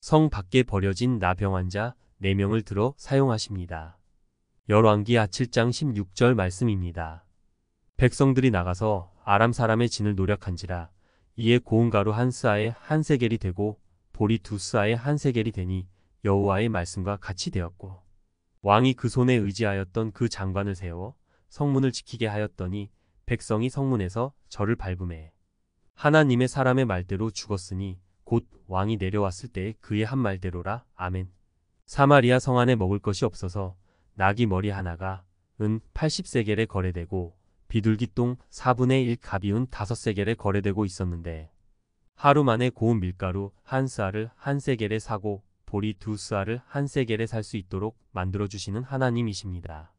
성 밖에 버려진 나병환자 4명을 들어 사용하십니다. 열왕기하 7장 16절 말씀입니다. 백성들이 나가서 아람 사람의 진을 노력한지라. 이에 고운 가루 한 스아에 한 세겔이 되고 보리 2스아에 한 세겔이 되니 여호와의 말씀과 같이 되었고, 왕이 그 손에 의지하였던 그 장관을 세워 성문을 지키게 하였더니 백성이 성문에서 저를 밟음에 하나님의 사람의 말대로 죽었으니 곧 왕이 내려왔을 때에 그의 한 말대로라. 아멘. 사마리아 성 안에 먹을 것이 없어서 나귀 머리 하나가 은 80세겔에 거래되고 비둘기 똥 4분의 1 가비은 5세겔에 거래되고 있었는데, 하루 만에 고운 밀가루 한 스아를 한 세겔에 사고 보리 2스아를 한 세겔에 살 수 있도록 만들어주시는 하나님이십니다.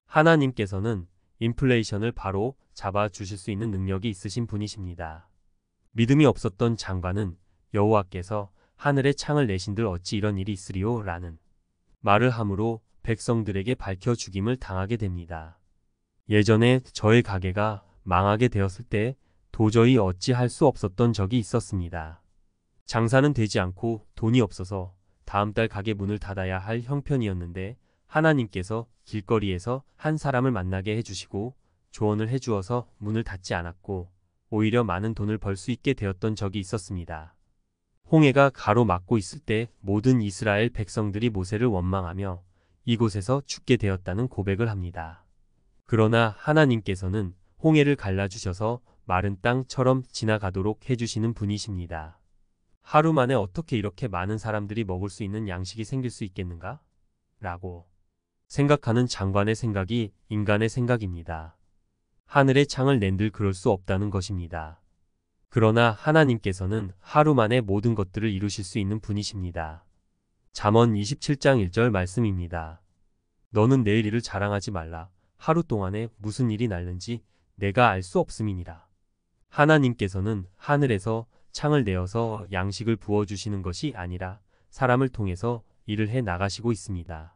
하나님께서는 인플레이션을 바로 잡아주실 수 있는 능력이 있으신 분이십니다. 믿음이 없었던 장관은 여호와께서 하늘에 창을 내신들 어찌 이런 일이 있으리요? 라는 말을 함으로 백성들에게 밝혀 죽임을 당하게 됩니다. 예전에 저의 가게가 망하게 되었을 때 도저히 어찌할 수 없었던 적이 있었습니다. 장사는 되지 않고 돈이 없어서 다음 달 가게 문을 닫아야 할 형편이었는데, 하나님께서 길거리에서 한 사람을 만나게 해주시고 조언을 해주어서 문을 닫지 않았고 오히려 많은 돈을 벌 수 있게 되었던 적이 있었습니다. 홍해가 가로막고 있을 때 모든 이스라엘 백성들이 모세를 원망하며 이곳에서 죽게 되었다는 고백을 합니다. 그러나 하나님께서는 홍해를 갈라주셔서 마른 땅처럼 지나가도록 해주시는 분이십니다. 하루 만에 어떻게 이렇게 많은 사람들이 먹을 수 있는 양식이 생길 수 있겠는가? 라고 생각하는 장관의 생각이 인간의 생각입니다. 하늘의 창을 낸들 그럴 수 없다는 것입니다. 그러나 하나님께서는 하루 만에 모든 것들을 이루실 수 있는 분이십니다. 잠언 27장 1절 말씀입니다. 너는 내일 일을 자랑하지 말라. 하루 동안에 무슨 일이 날는지 내가 알 수 없음이니라. 하나님께서는 하늘에서 창을 내어서 양식을 부어주시는 것이 아니라 사람을 통해서 일을 해 나가시고 있습니다.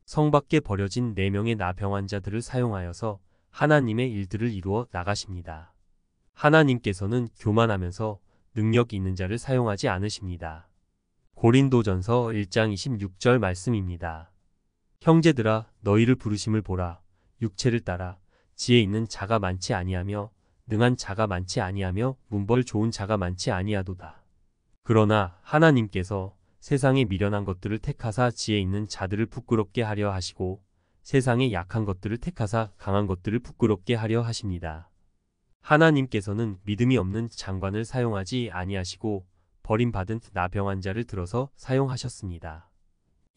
성 밖에 버려진 4명의 나병환자들을 사용하여서 하나님의 일들을 이루어 나가십니다. 하나님께서는 교만하면서 능력 있는 자를 사용하지 않으십니다. 고린도전서 1장 26절 말씀입니다. 형제들아, 너희를 부르심을 보라. 육체를 따라 지혜 있는 자가 많지 아니하며 능한 자가 많지 아니하며 문벌 좋은 자가 많지 아니하도다. 그러나 하나님께서 세상에 미련한 것들을 택하사 지혜 있는 자들을 부끄럽게 하려 하시고 세상에 약한 것들을 택하사 강한 것들을 부끄럽게 하려 하십니다. 하나님께서는 믿음이 없는 장관을 사용하지 아니하시고 버림받은 나병환자를 들어서 사용하셨습니다.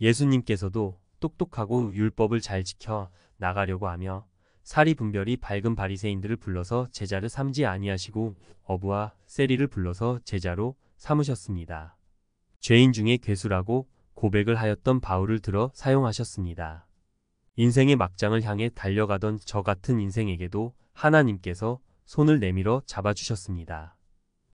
예수님께서도 똑똑하고 율법을 잘 지켜 나가려고 하며 사리 분별이 밝은 바리새인들을 불러서 제자를 삼지 아니하시고 어부와 세리를 불러서 제자로 삼으셨습니다. 죄인 중에 괴수라고 고백을 하였던 바울을 들어 사용하셨습니다. 인생의 막장을 향해 달려가던 저 같은 인생에게도 하나님께서 손을 내밀어 잡아주셨습니다.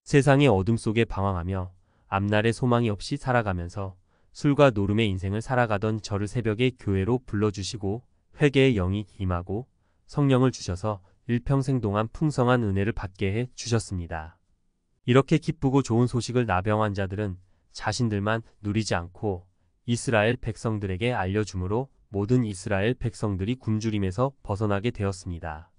세상의 어둠 속에 방황하며 앞날의 소망이 없이 살아가면서 술과 노름의 인생을 살아가던 저를 새벽에 교회로 불러주시고 회개의 영이 임하고 성령을 주셔서 일평생 동안 풍성한 은혜를 받게 해 주셨습니다. 이렇게 기쁘고 좋은 소식을 나병환자들은 자신들만 누리지 않고 이스라엘 백성들에게 알려주므로 모든 이스라엘 백성들이 굶주림에서 벗어나게 되었습니다.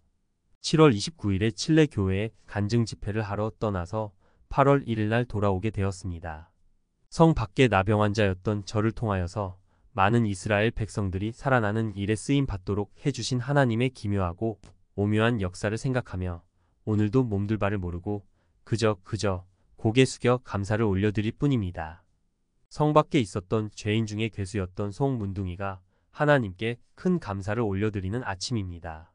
7월 29일에 칠레 교회에 간증 집회를 하러 떠나서 8월 1일 날 돌아오게 되었습니다. 성 밖에 나병환자였던 저를 통하여서 많은 이스라엘 백성들이 살아나는 일에 쓰임 받도록 해주신 하나님의 기묘하고 오묘한 역사를 생각하며 오늘도 몸둘 바를 모르고 그저 고개 숙여 감사를 올려드릴 뿐입니다. 성 밖에 있었던 죄인 중에 괴수였던 송문둥이가 하나님께 큰 감사를 올려드리는 아침입니다.